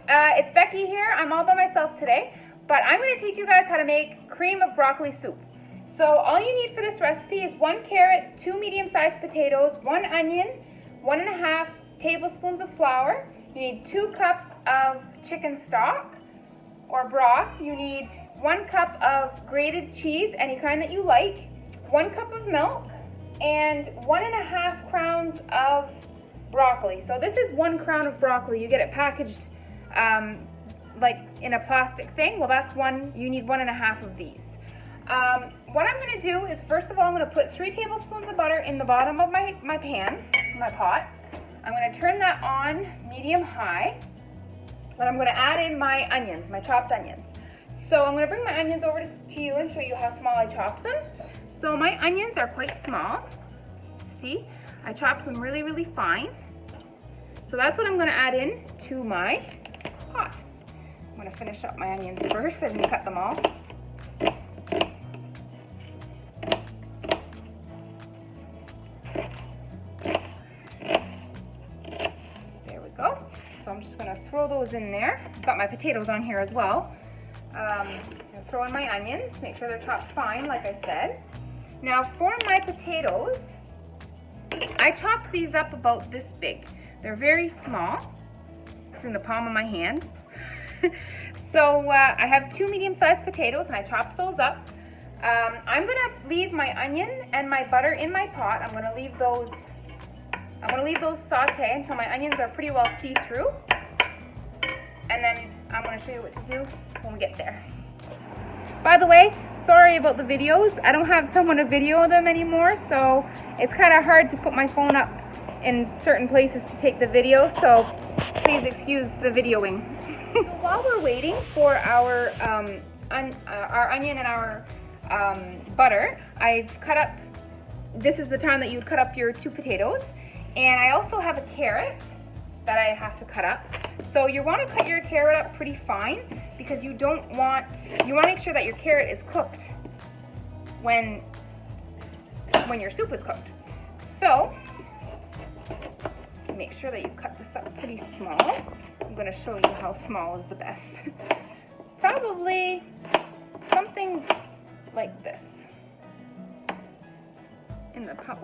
it's Becky here. I'm all by myself today, but I'm going to teach you guys how to make cream of broccoli soup. So all you need for this recipe is 1 carrot, 2 medium-sized potatoes, 1 onion, 1.5 tablespoons of flour. You need 2 cups of chicken stock or broth. You need 1 cup of grated cheese, any kind that you like, 1 cup of milk, and 1.5 crowns of broccoli. So this is 1 crown of broccoli. You get it packaged like in a plastic thing. Well, that's one. You need 1.5 of these. What I'm going to do is, first of all, I'm going to put 3 tablespoons of butter in the bottom of my pot. I'm going to turn that on medium-high. Then I'm going to add in my onions, my chopped onions. So I'm going to bring my onions over to you and show you how small I chopped them. So my onions are quite small. See, I chopped them really, really fine. So that's what I'm going to add in to my pot. I'm going to finish up my onions first. I didn't cut them all. There we go. So I'm just going to throw those in there. I've got my potatoes on here as well. I'm going to throw in my onions, make sure they're chopped fine, like I said. Now for my potatoes, I chopped these up about this big. They're very small. It's in the palm of my hand. So I have 2 medium-sized potatoes and I chopped those up. I'm gonna leave my onion and my butter in my pot. I'm gonna leave those saute until my onions are pretty well see-through. And then I'm gonna show you what to do when we get there. By the way, sorry about the videos. I don't have someone to video them anymore, so it's kind of hard to put my phone up in certain places to take the video, so please excuse the videoing. So while we're waiting for our onion and our butter, I've cut up, this is the time that you'd cut up your 2 potatoes, and I also have a carrot that I have to cut up. So you want to cut your carrot up pretty fine because you want to make sure that your carrot is cooked when your soup is cooked. So make sure that you cut this up pretty small. I'm going to show you how small is the best. Probably something like this. In the palm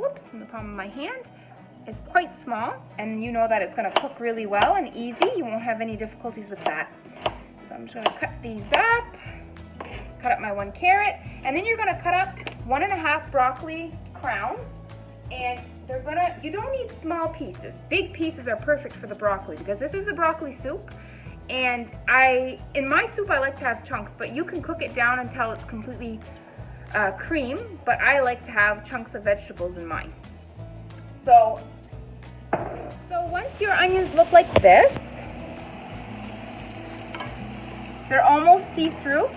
of my hand. It's quite small, and you know that it's going to cook really well and easy. You won't have any difficulties with that. So I'm just going to cut these up, cut up my 1 carrot, and then you're going to cut up 1.5 broccoli crowns, and you don't need small pieces. Big pieces are perfect for the broccoli because this is a broccoli soup, and in my soup I like to have chunks, but you can cook it down until it's completely cream, but I like to have chunks of vegetables in mine. So once your onions look like this, they're almost see-through.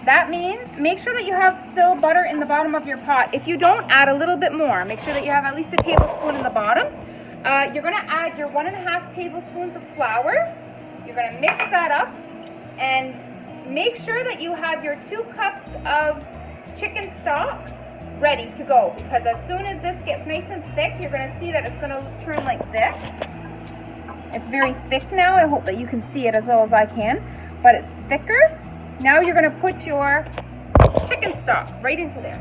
That means make sure that you have still butter in the bottom of your pot. If you don't, add a little bit more. Make sure that you have at least a tablespoon in the bottom. You're going to add your 1.5 tablespoons of flour. You're going to mix that up and make sure that you have your 2 cups of chicken stock ready to go, because as soon as this gets nice and thick, you're going to see that it's going to turn like this. It's very thick now. I hope that you can see it as well as I can, but it's thicker. Now you're going to put your chicken stock right into there.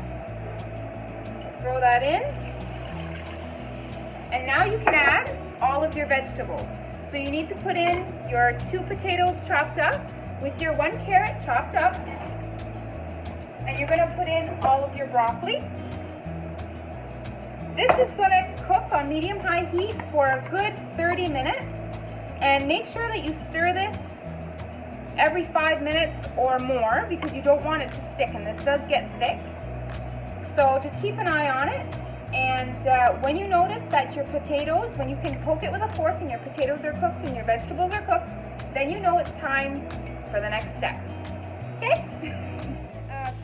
So throw that in, and now you can add all of your vegetables. So you need to put in your 2 potatoes chopped up with your 1 carrot chopped up. And you're going to put in all of your broccoli. This is going to cook on medium-high heat for a good 30 minutes. And make sure that you stir this every 5 minutes or more because you don't want it to stick, and this does get thick. So just keep an eye on it. And when you notice that your potatoes, when you can poke it with a fork and your potatoes are cooked and your vegetables are cooked, then you know it's time for the next step. Okay?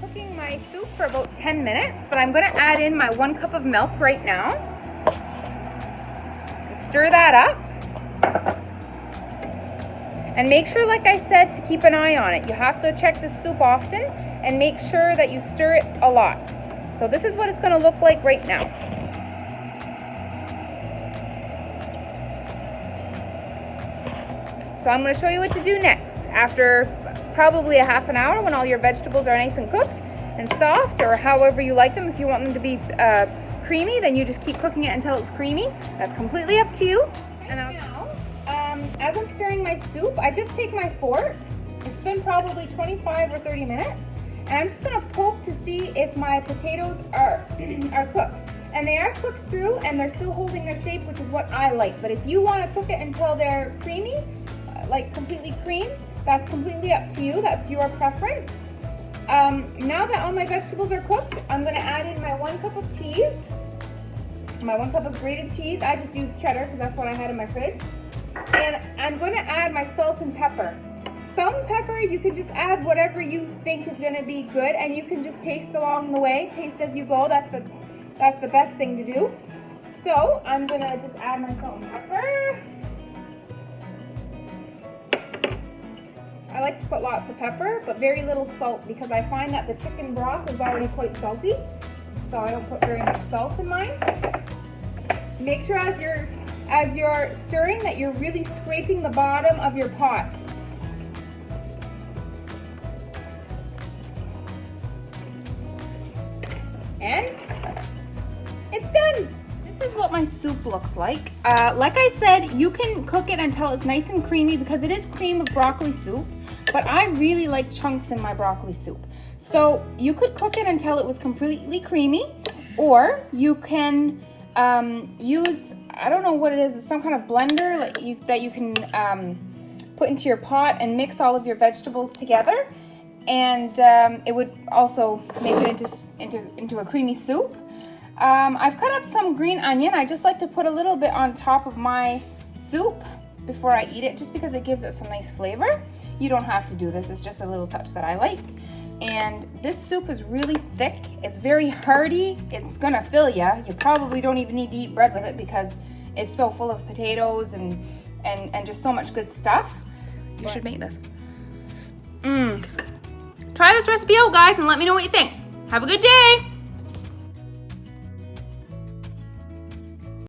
Cooking my soup for about 10 minutes, but I'm going to add in my 1 cup of milk right now and stir that up, and make sure, like I said, to keep an eye on it. You have to check the soup often and make sure that you stir it a lot. So this is what it's going to look like right now. So I'm gonna show you what to do next. After probably a half an hour, when all your vegetables are nice and cooked and soft, or however you like them. If you want them to be creamy, then you just keep cooking it until it's creamy. That's completely up to you. And now, as I'm stirring my soup, I just take my fork. It's been probably 25 or 30 minutes. And I'm just gonna poke to see if my potatoes are cooked. And they are cooked through and they're still holding their shape, which is what I like. But if you wanna cook it until they're creamy, like completely cream, that's completely up to you. That's your preference. Now that all my vegetables are cooked, I'm gonna add in my 1 cup of cheese, my 1 cup of grated cheese. I just used cheddar because that's what I had in my fridge. And I'm gonna add my salt and pepper. Salt and pepper, you can just add whatever you think is gonna be good, and you can just taste along the way, taste as you go. That's the best thing to do. So I'm gonna just add my salt and pepper. I like to put lots of pepper, but very little salt, because I find that the chicken broth is already quite salty, so I don't put very much salt in mine. Make sure as you're stirring that you're really scraping the bottom of your pot. And it's done. This is what my soup looks like. Like I said, you can cook it until it's nice and creamy because it is cream of broccoli soup, but I really like chunks in my broccoli soup. So you could cook it until it was completely creamy, or you can use, I don't know what it is, it's some kind of blender that you can put into your pot and mix all of your vegetables together. And it would also make it into a creamy soup. I've cut up some green onion. I just like to put a little bit on top of my soup before I eat it, just because it gives it some nice flavor. You don't have to do this, it's just a little touch that I like. And this soup is really thick, it's very hearty, it's gonna fill you. You probably don't even need to eat bread with it because it's so full of potatoes and just so much good stuff. You should make this. Try this recipe out, guys, and let me know what you think. Have a good day.